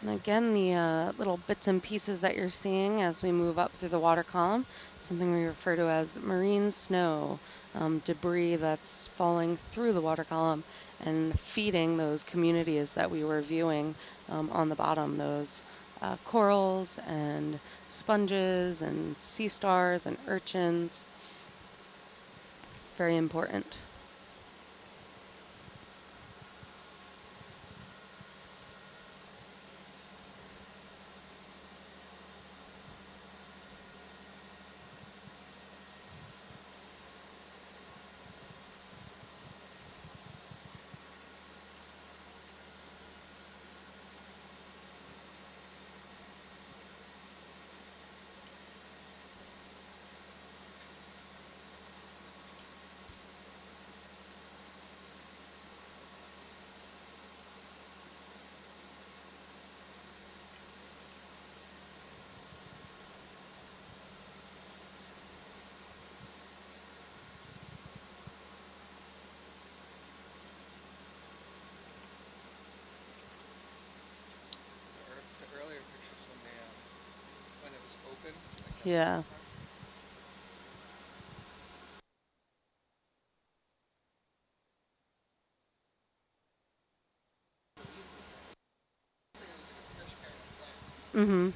And again, the little bits and pieces that you're seeing as we move up through the water column, something we refer to as marine snow, debris that's falling through the water column and feeding those communities that we were viewing on the bottom, those corals and sponges and sea stars and urchins. Very important. The earlier pictures when it was open. Yeah. Mm-hmm.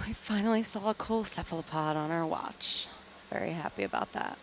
We finally saw a cool cephalopod on our watch. Very happy about that.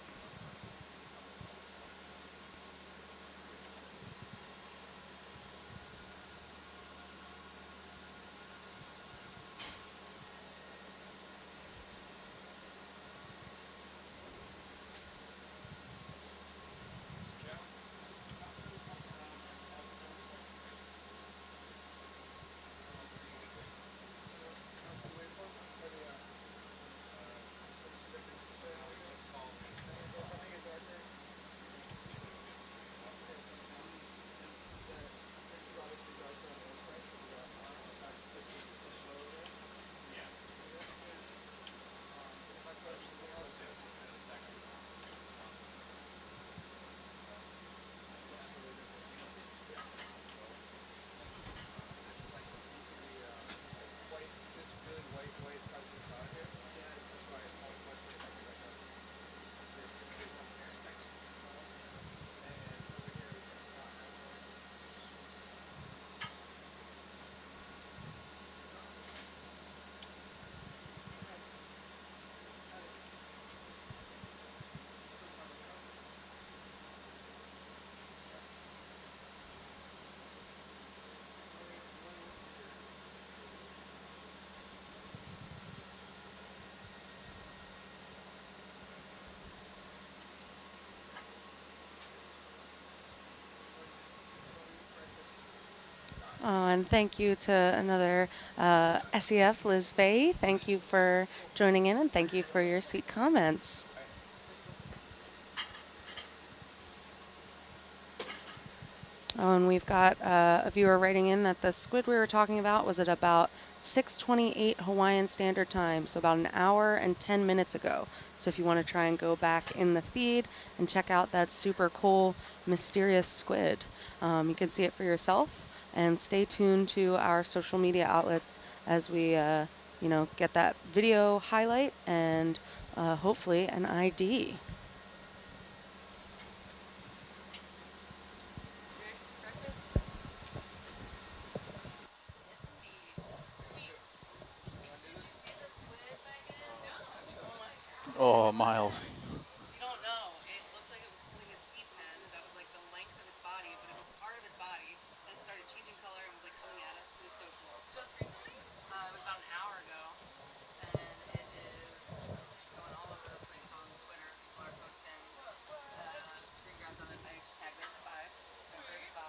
Oh, and thank you to another SEF, Liz Faye. Thank you for joining in and thank you for your sweet comments. Oh, and we've got a viewer writing in that the squid we were talking about was at about 6:28 Hawaiian Standard Time, so about an hour and 10 minutes ago. So if you want to try and go back in the feed and check out that super cool, mysterious squid, you can see it for yourself. And stay tuned to our social media outlets as we, get that video highlight and hopefully an ID. Oh, Miles. You don't know. It looked like it was holding a sea pen that was like the length of its body, but it was part of its body, and it started changing color and was like coming at us. It was so cool. Just recently? It was about an hour ago, and it is going all over the place on Twitter. People are posting screen grabs of it. I tagged it to 5. So there's 5.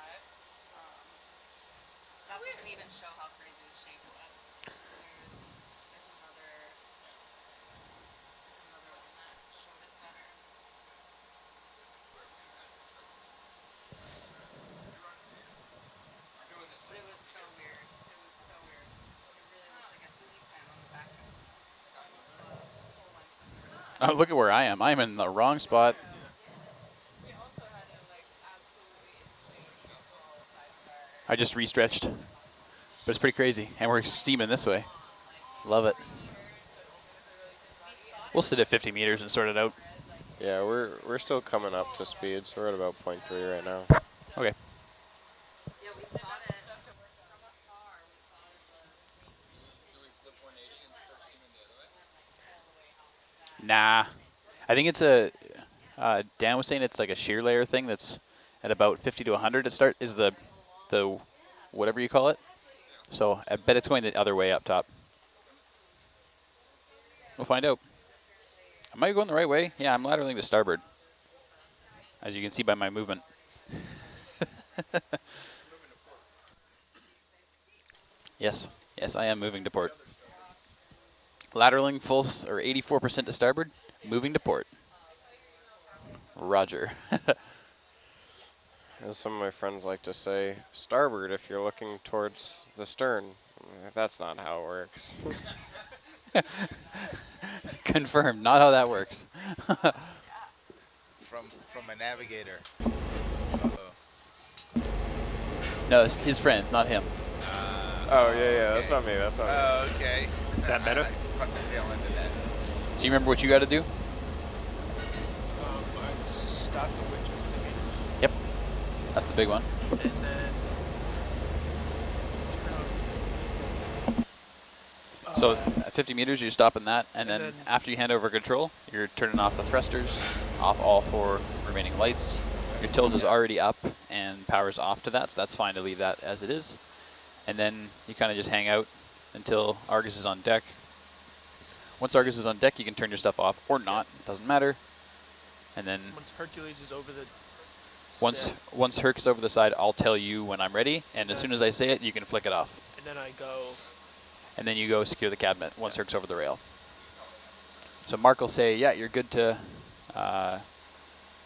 That doesn't even show how crazy the shape was. There's another one that showed it Oh, look at where I am. I'm in the wrong spot. I just restretched, but it's pretty crazy. And we're steaming this way. Love it. We'll sit at 50 meters and sort it out. Yeah, we're still coming up to speed, so we're at about 0.3 right now. Okay. Nah. I think it's a, Dan was saying it's like a shear layer thing that's at about 50 to 100 at start is the whatever you call it. So I bet it's going the other way up top. We'll find out. Am I going the right way? Yeah, I'm lateraling to starboard, as you can see by my movement. Yes, yes, I am moving to port. Lateraling full, or 84% to starboard, moving to port. Roger. As some of my friends like to say, starboard if you're looking towards the stern. That's not how it works. Confirmed, not how that works. From a navigator. Uh-oh. No, it's his friends, not him. Oh, yeah, okay. that's not me, that's not me. Oh, okay. Is that better? I caught the tail end of that. Do you remember what you got to do? Stop the winch at 50 meters. Yep, that's the big one. And then turn on. So at 50 meters, you're stopping that, and And then then- after you hand over control, you're turning off the thrusters, off all 4 remaining lights. Your tilt is already up and power's off to that, so that's fine to leave that as it is. And then you kind of just hang out until Argus is on deck. Once Argus is on deck, you can turn your stuff off or not, doesn't matter. And then Once Hercules is over the once Herc is over the side, I'll tell you when I'm ready, and as soon as I say it, you can flick it off. and then I go. And then you go secure the cabinet once Herc's over the rail. So Mark will say, yeah, you're good to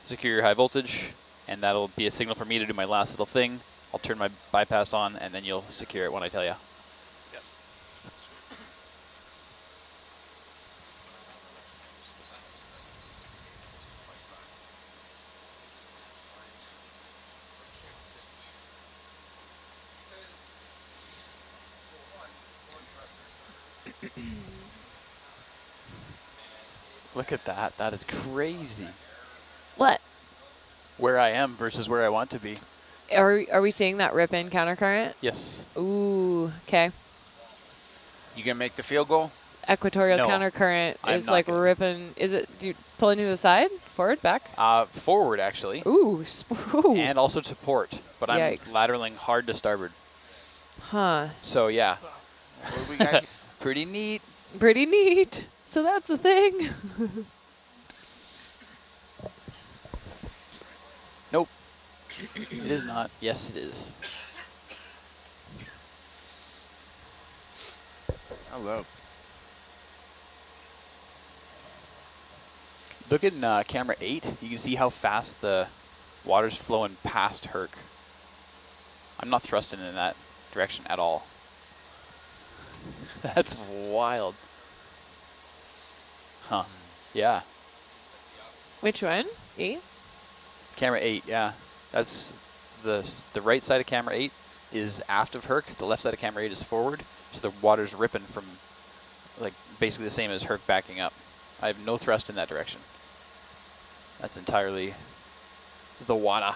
secure your high voltage, and that'll be a signal for me to do my last little thing. I'll turn my bypass on, and then you'll secure it when I tell you. Yep. Look at that. That is crazy. What? Where I am versus where I want to be. Are we seeing that rip in countercurrent? Yes. Ooh, okay. You gonna make the field goal? Equatorial No, countercurrent I'm is not like gonna. ripping. Is it pulling you to the side? Forward? Back? Forward, actually. Ooh. Ooh. And also to port. But I'm Yikes. lateraling hard to starboard. Huh. So, yeah. What do we got? Pretty neat. Pretty neat. So that's a thing. Nope. It is not. Yes, it is. Hello. Look at camera 8. You can see how fast the water's flowing past Herc. I'm not thrusting in that direction at all. That's wild. Huh. Yeah. Which one? E? Camera 8, yeah. That's the right side of camera 8 is aft of Herc. The left side of camera 8 is forward. So the water's ripping from, like, basically the same as Herc backing up. I have no thrust in that direction. That's entirely the water.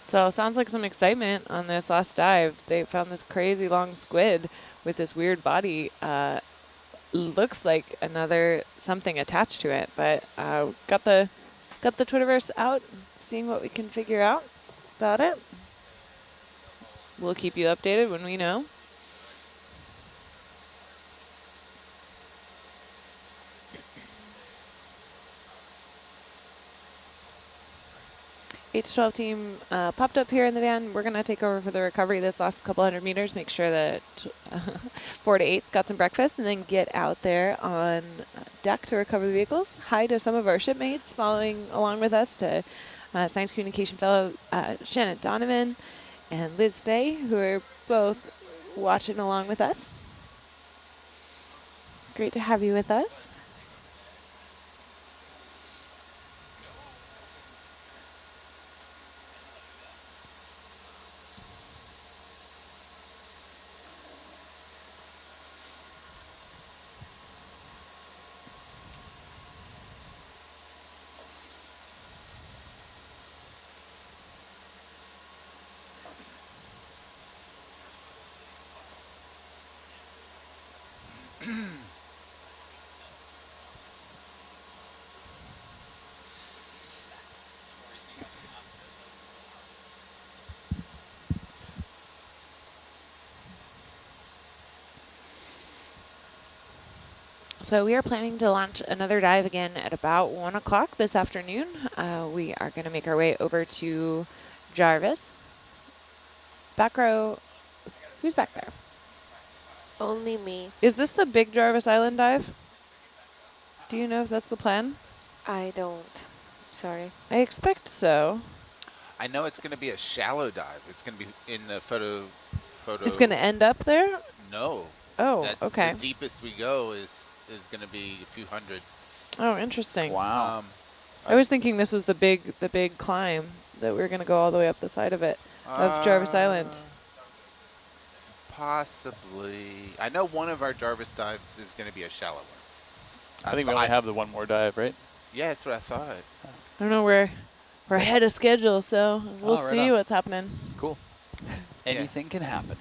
So sounds like some excitement on this last dive. They found this crazy long squid with this weird body. Looks like another something attached to it, but got the Twitterverse out, seeing what we can figure out about it. We'll keep you updated when we know. 8 to 12 team popped up here in the van. We're going to take over for the recovery this last couple hundred meters, make sure that 4 to 8's got some breakfast, and then get out there on deck to recover the vehicles. Hi to some of our shipmates following along with us, to Science Communication Fellow Shannon Donovan and Liz Fay, who are both watching along with us. Great to have you with us. So we are planning to launch another dive again at about 1 o'clock this afternoon. We are going to make our way over to Jarvis. Back row, who's back there? Only me. Is this the big Jarvis Island dive? Do you know if that's the plan? I don't. Sorry. I expect so. I know it's going to be a shallow dive. It's going to be in the photo. It's going to end up there? No. Oh, That's okay. The deepest we go is going to be a few hundred. Oh, interesting. Wow. I was thinking this was the big climb, that we were going to go all the way up the side of it, of Jarvis Island. Possibly. I know one of our Jarvis dives is going to be a shallow one. I think we only have the one more dive, right? Yeah, that's what I thought. I don't know, we're ahead of schedule, so we'll right see on. what's happening. Cool. Anything can happen.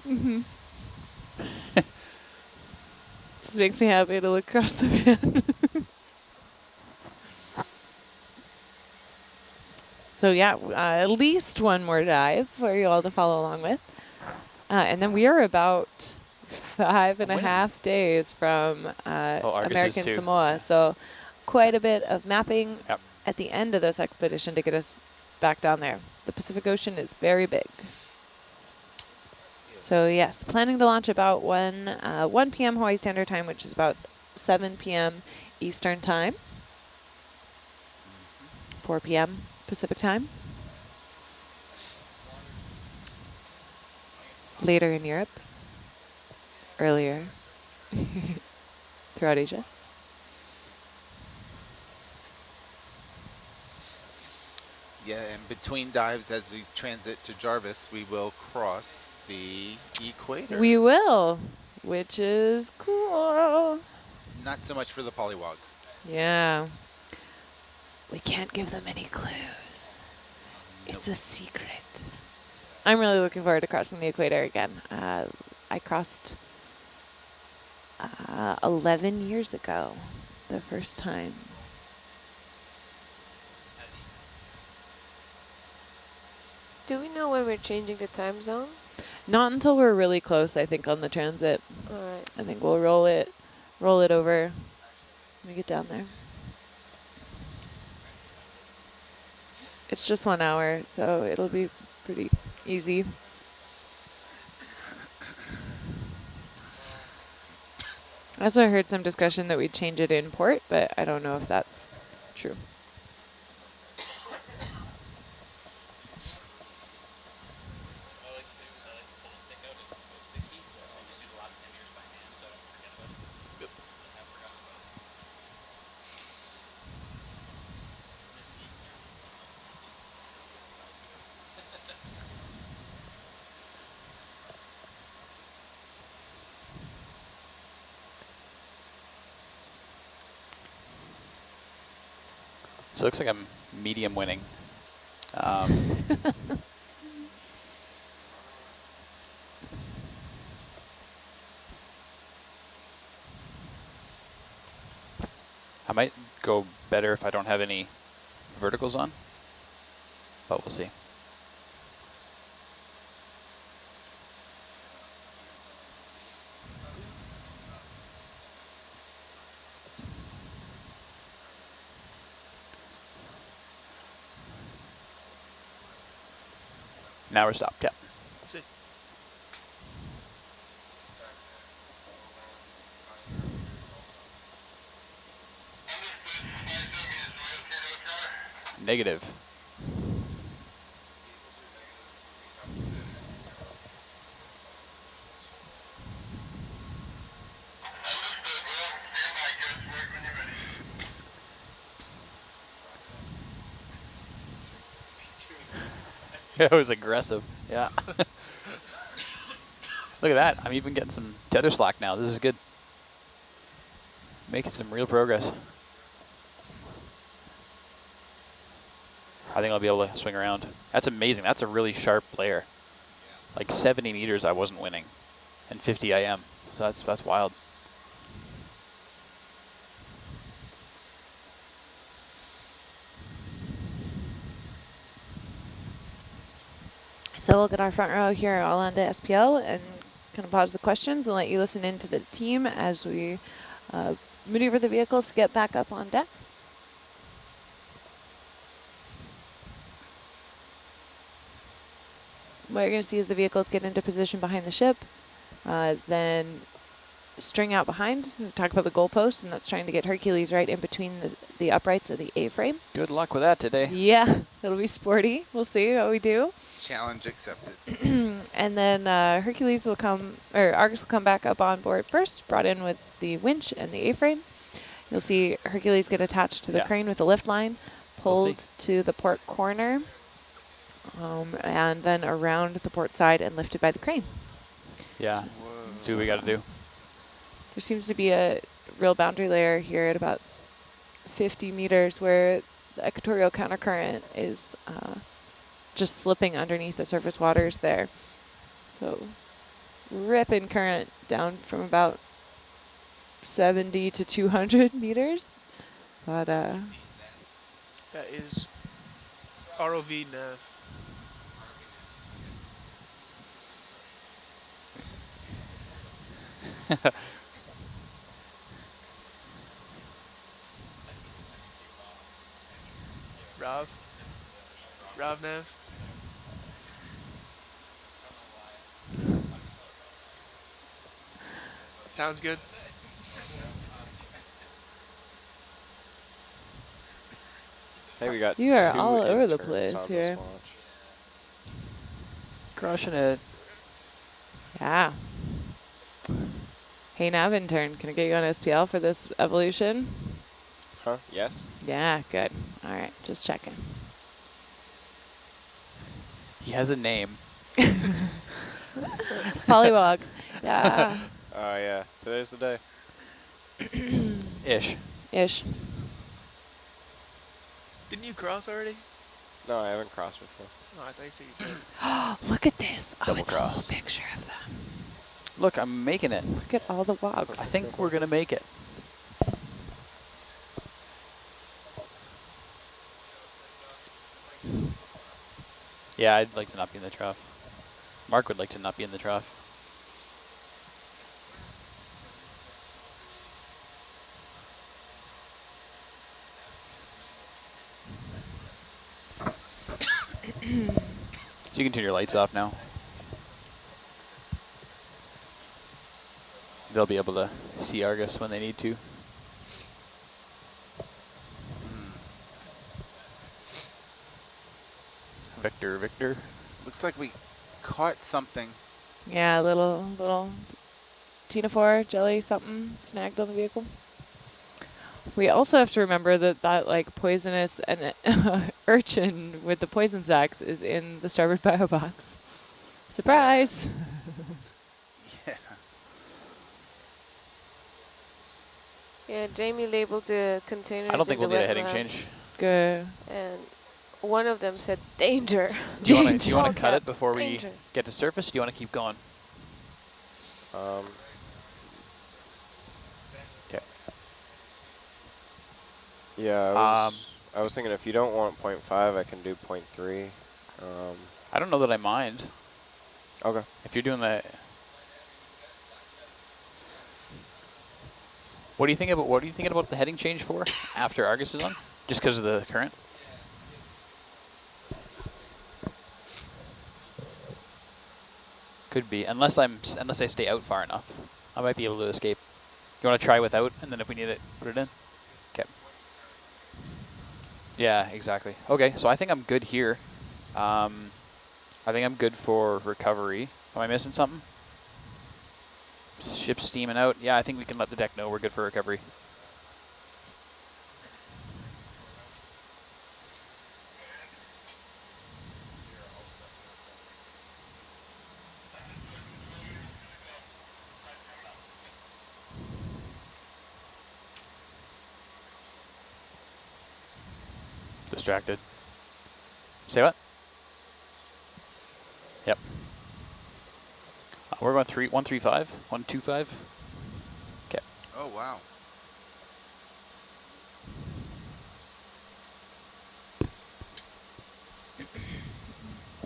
Mm-hmm. Just makes me happy to look across the van. So yeah, at least one more dive for you all to follow along with. And then we are about 5.5 days from Argus is American too. Samoa. So quite a bit of mapping Yep. at the end of this expedition to get us back down there. The Pacific Ocean is very big. So yes, planning to launch about 1 p.m. Hawaii Standard Time, which is about 7 p.m. Eastern Time. 4 p.m. Pacific Time. Later in Europe. Earlier throughout Asia. Yeah, and between dives, as we transit to Jarvis, we will cross the equator. We will, which is cool. Not so much for the polywogs. Yeah. We can't give them any clues. Nope. It's a secret. I'm really looking forward to crossing the equator again. I crossed 11 years ago, the first time. Do we know when we're changing the time zone? Not until we're really close, I think, on the transit. All right. I think we'll roll it over when we get down there. It's just 1 hour, so it'll be pretty easy. I also heard some discussion that we'd change it in port, but I don't know if that's true. So it looks like I'm medium winning. I might go better if I don't have any verticals on, but we'll see. Now we're stopped, yeah. Sit. Negative. It was aggressive, yeah. Look at that, I'm even getting some tether slack now. This is good. Making some real progress. I think I'll be able to swing around. That's amazing. That's a really sharp layer. Like 70 meters I wasn't winning, and 50 I am. So that's wild. So we'll get our front row here all onto SPL and kind of pause the questions and let you listen in to the team as we maneuver the vehicles to get back up on deck. What you're going to see is the vehicles get into position behind the ship, then string out behind, talk about the goalpost, and that's trying to get Hercules right in between the uprights of the A-frame. Good luck with that today. Yeah, it'll be sporty. We'll see how we do. Challenge accepted. And then Hercules will come, or Argus will come back up on board first, brought in with the winch and the A-frame. You'll see Hercules get attached to the crane with a lift line, pulled to the port corner, and then around the port side and lifted by the crane. Yeah, do what we got to do. There seems to be a real boundary layer here at about 50 meters where the equatorial countercurrent is just slipping underneath the surface waters there. So ripping current down from about 70 to 200 meters. But That is ROV nav. Rav nav. Sounds good. Hey, we got You are two all over the interns place on this here. watch. Crushing it. Yeah. Hey, nav intern, can I get you on SPL for this evolution? Huh? Yes? Yeah, good. All right, just checking. He has a name. Polywog. Yeah. Oh, yeah. Today's the day. Ish. Ish. Didn't you cross already? No, I haven't crossed before. No, I thought you said you did. Look at this. Oh, Double it's a whole cross. picture of them. Look, I'm making it. Look at all the wogs. I think we're going to make it. Yeah, I'd like to not be in the trough. Mark would like to not be in the trough. So you can turn your lights off now. They'll be able to see Argus when they need to. Victor, Victor. Looks like we caught something. Yeah, little Tina-4 jelly something snagged on the vehicle. We also have to remember that like poisonous and urchin with the poison sacs is in the starboard bio box. Surprise! Yeah. Yeah, Jamie labeled the containers. I don't think in we'll the need a wet heading lab, change. Good. And one of them said danger. Do you want All to cut it caps, before we danger. get to surface? Or do you want to keep going? Okay. Yeah, I was thinking if you don't want 0.5, I can do 0.3. I don't know that I mind. Okay. If you're doing that. What are you thinking about the heading change for after Argus is on? Just because of the current? Could be, unless I stay out far enough. I might be able to escape. You want to try without, and then if we need it, put it in? Okay. Yeah, exactly. Okay, so I think I'm good here. I think I'm good for recovery. Am I missing something? Ship's steaming out. Yeah, I think we can let the deck know we're good for recovery. Distracted. Say what? Yep. We're going 135, 125. Okay. Oh, wow.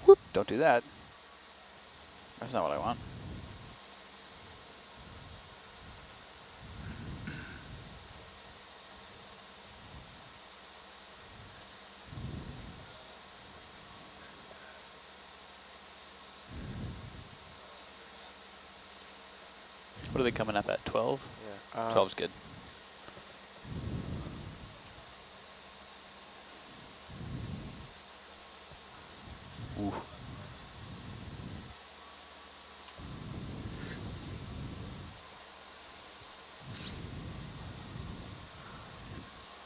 Whoop, don't do that. That's not what I want. What are they coming up at, 12? Yeah. 12's good. Ooh.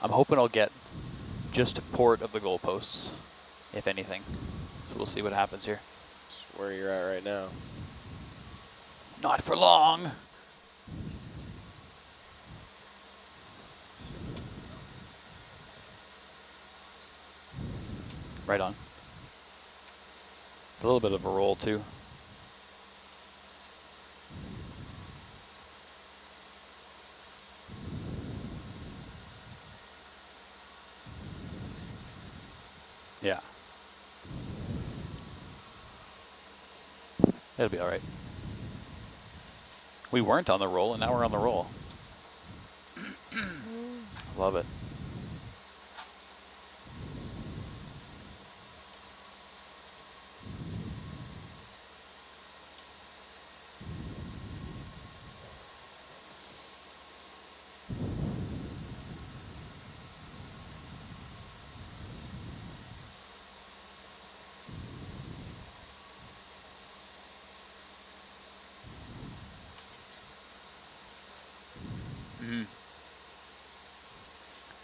I'm hoping I'll get just a port of the goalposts, if anything. So we'll see what happens here. That's where you're at right now. Not for long. Right on. It's a little bit of a roll too. Yeah. It'll be all right. We weren't on the roll, and now we're on the roll. Love it.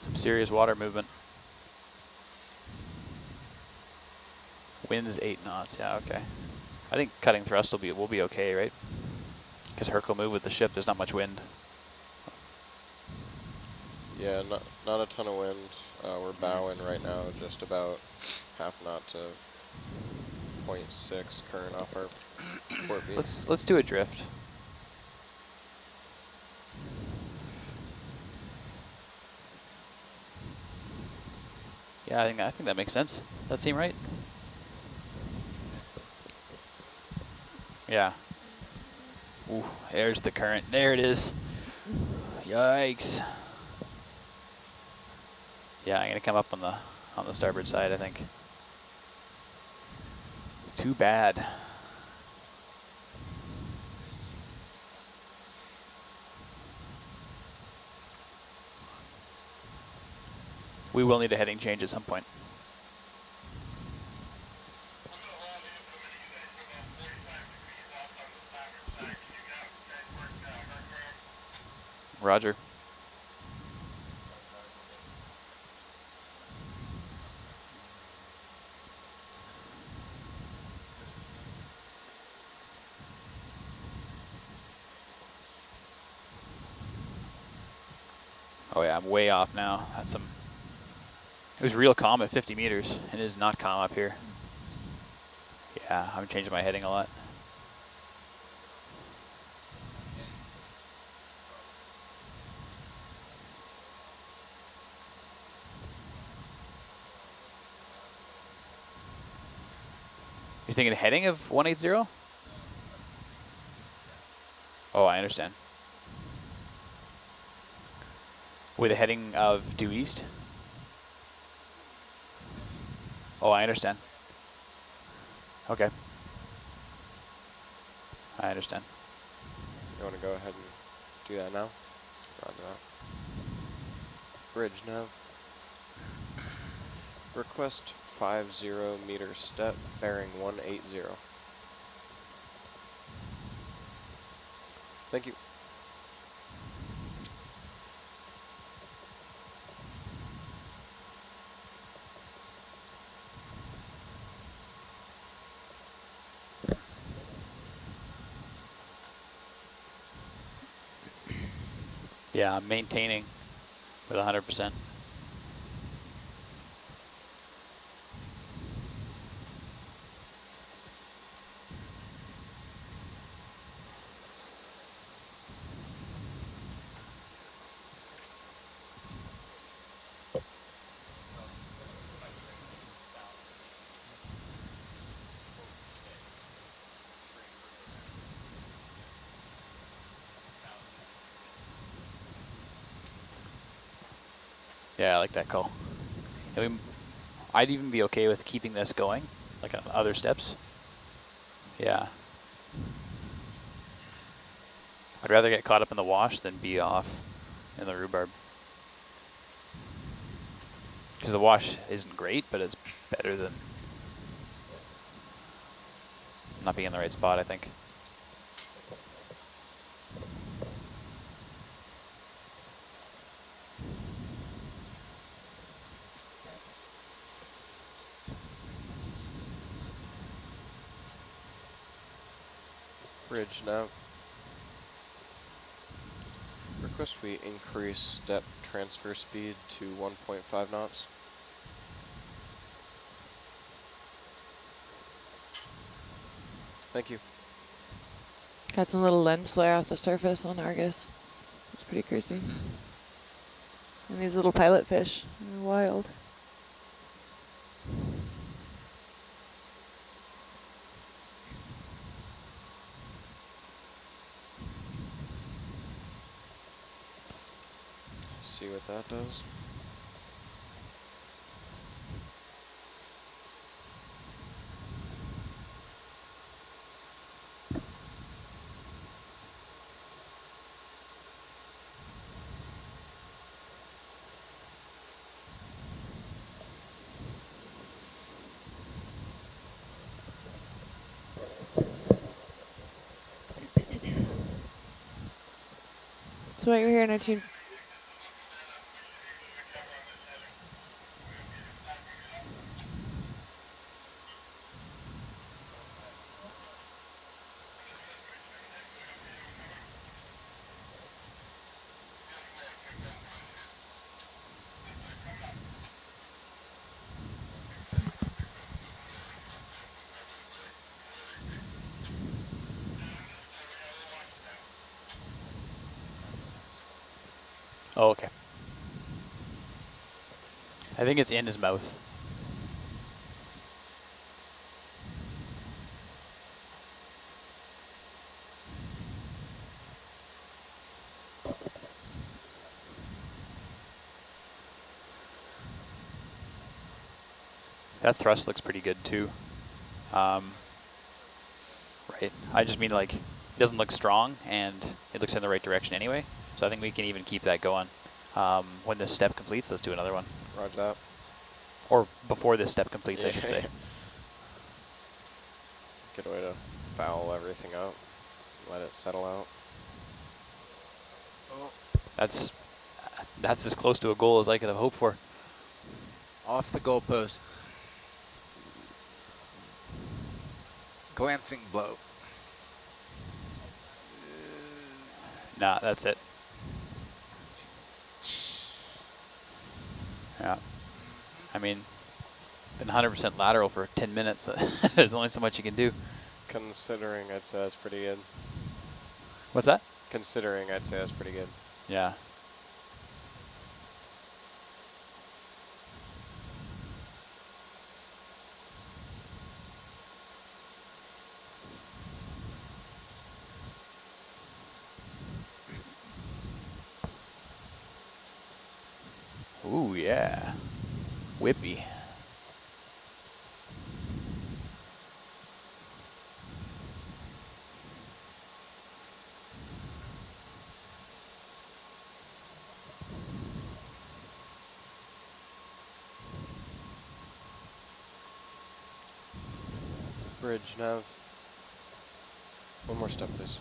Some serious water movement. Wind's 8 knots. Yeah, okay. I think cutting thrust will be okay, right? Because Herc will move with the ship. There's not much wind. Yeah, not a ton of wind. We're bowing right now, just about half knot to 0.6 current off our port beam. Let's do a drift. Yeah, I think that makes sense. Does that seem right? Yeah. Ooh, there's the current. There it is. Yikes. Yeah, I'm gonna come up on the starboard side, I think. Too bad. We will need a heading change at some point. Roger. Oh yeah, I'm way off now. That's some. It was real calm at 50 meters, and it is not calm up here. Yeah, I'm changing my heading a lot. You're thinking heading of 180? Oh, I understand. With a heading of due east? Oh, I understand. Okay. I understand. You want to go ahead and do that now? Roger that. Bridge nav. Request 50-meter step bearing 180. Thank you. Yeah, I'm maintaining with 100%. Yeah, I like that call. And I'd even be okay with keeping this going, like on other steps. Yeah. I'd rather get caught up in the wash than be off in the rhubarb. Because the wash isn't great, but it's better than not being in the right spot, I think. Bridge nav. Request we increase step transfer speed to 1.5 knots. Thank you. Got some little lens flare off the surface on Argus. It's pretty crazy. And these little pilot fish are wild. See what that does. So what you're hearing, our team. Oh, okay. I think it's in his mouth. That thrust looks pretty good too. Right. I just mean like, it doesn't look strong and it looks in the right direction anyway. So I think we can even keep that going. When this step completes, let's do another one. Roger that. Or before this step completes, I should say. Good way to foul everything out. Let it settle out. Oh, That's as close to a goal as I could have hoped for. off the goalpost. Glancing blow. Nah, that's it. Yeah. I mean, been 100% lateral for 10 minutes. There's only so much you can do. Considering, I'd say that's pretty good. What's that? Considering, I'd say that's pretty good. Yeah. Ooh, yeah. Whippy. Bridge nav. One more step, please.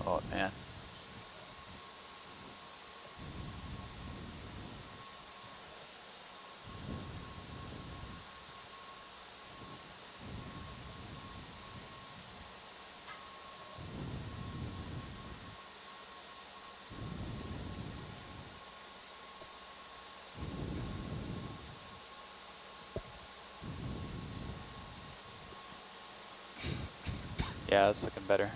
Oh, man. Yeah, it's looking better.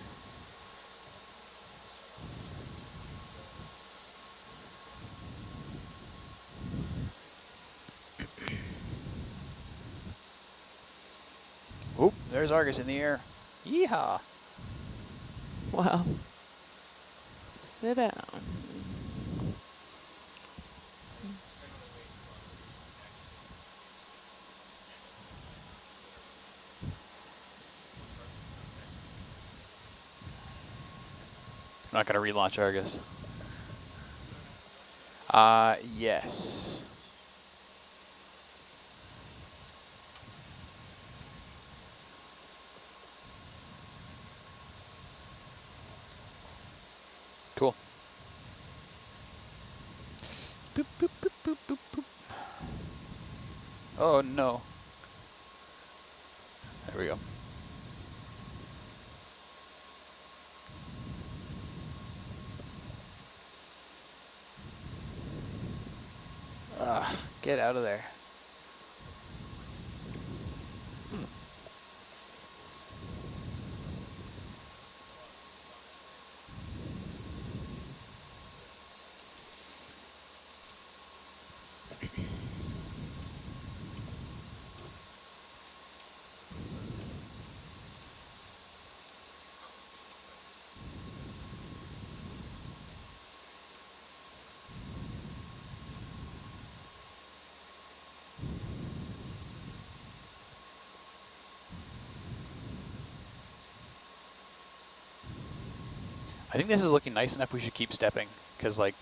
Oop, there's Argus in the air. Yeehaw. Wow. Sit down. I'm not going to relaunch Argus. Yes. Cool. Boop, boop, boop, boop, boop, boop. Oh, no. There we go. Get out of there. I think this is looking nice enough we should keep stepping, because, like,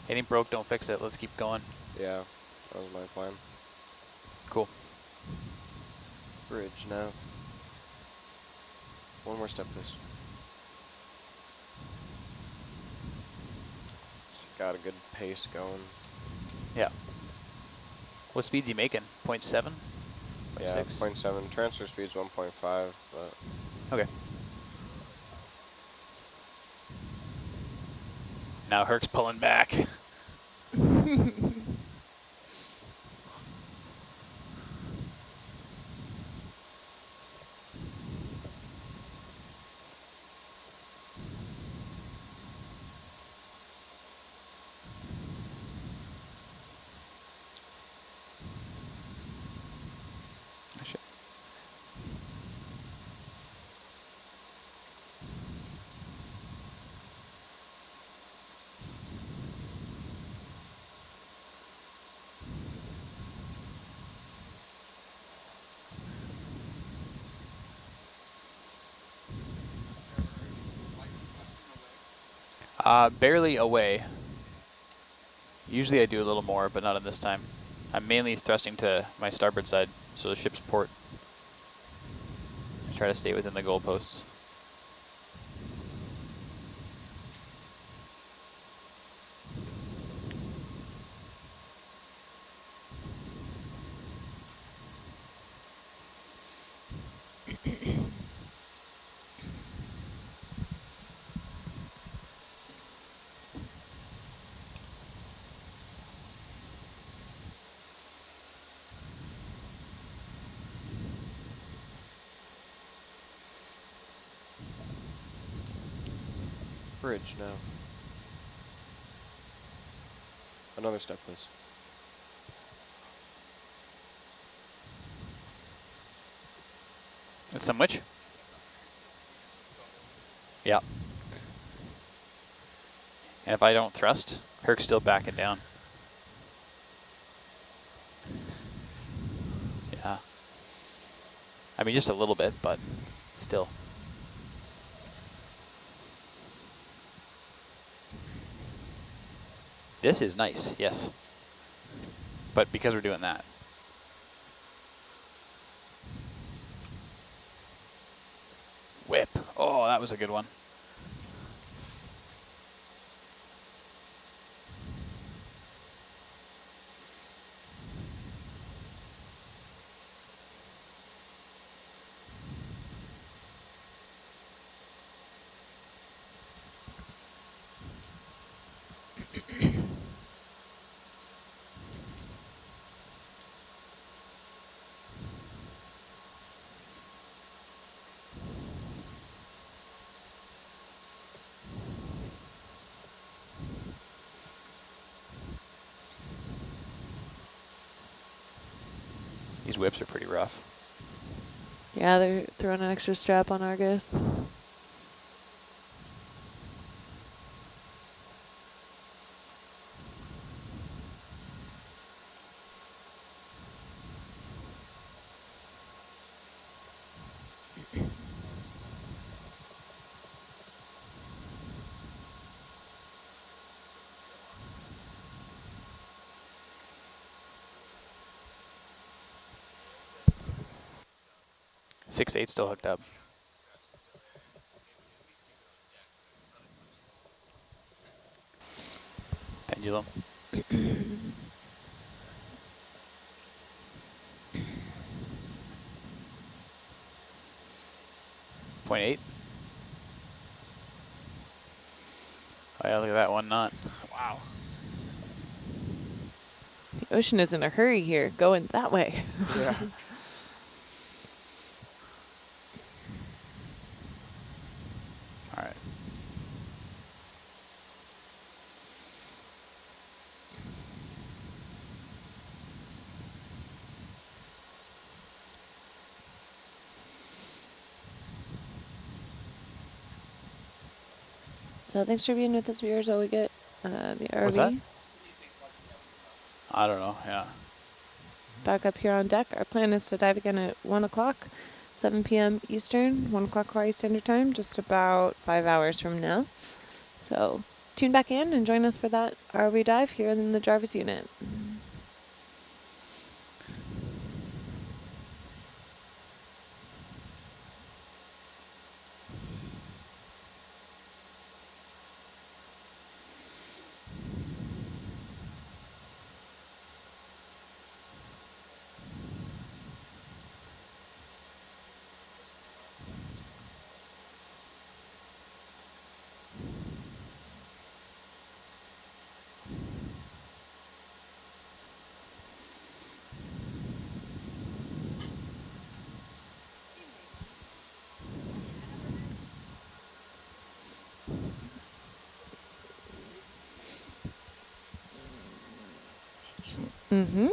it ain't broke, don't fix it. Let's keep going. Yeah, that was my plan. Cool. Bridge nav. One more step, please. So got a good pace going. Yeah. What speed's he making? 0.7? Yeah, 0.6? 0.7. Transfer speed's 1.5, but Okay. Now Herc's pulling back. Barely away. Usually I do a little more, but not in this time. I'm mainly thrusting to my starboard side, so the ship's port. I try to stay within the goalposts. bridge now. Another step, please. That's some which? Yeah. And if I don't thrust, Herc's still backing down. Yeah. I mean, just a little bit, but still. This is nice, yes. but because we're doing that. Whip. Oh, that was a good one. These whips are pretty rough. Yeah, they're throwing an extra strap on Argus. Six eight still hooked up. Pendulum. 0.8. Oh yeah, look at that one knot. Wow. The ocean is in a hurry here, going that way. Yeah. All right. So thanks for being with us, viewers, while we get the ROV What's that? I don't know. Yeah. back up here on deck. Our plan is to dive again at 1 o'clock, 7 p.m. Eastern, 1 o'clock Hawaii Standard Time, just about 5 hours from now. So tune back in and join us for that ROV dive here in the Jarvis unit. Mm-hmm.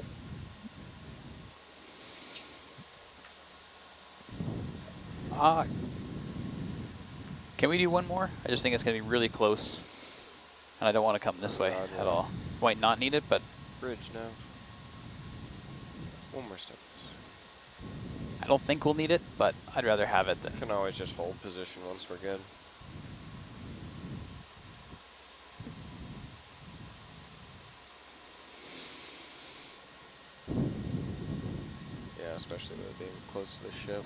Can we do one more? I just think it's going to be really close. And I don't want to come this way at all. Might not need it, but... Bridge now. One more step. I don't think we'll need it, but I'd rather have it than... Can always just hold position once we're good. Yeah, especially with it being close to the ship.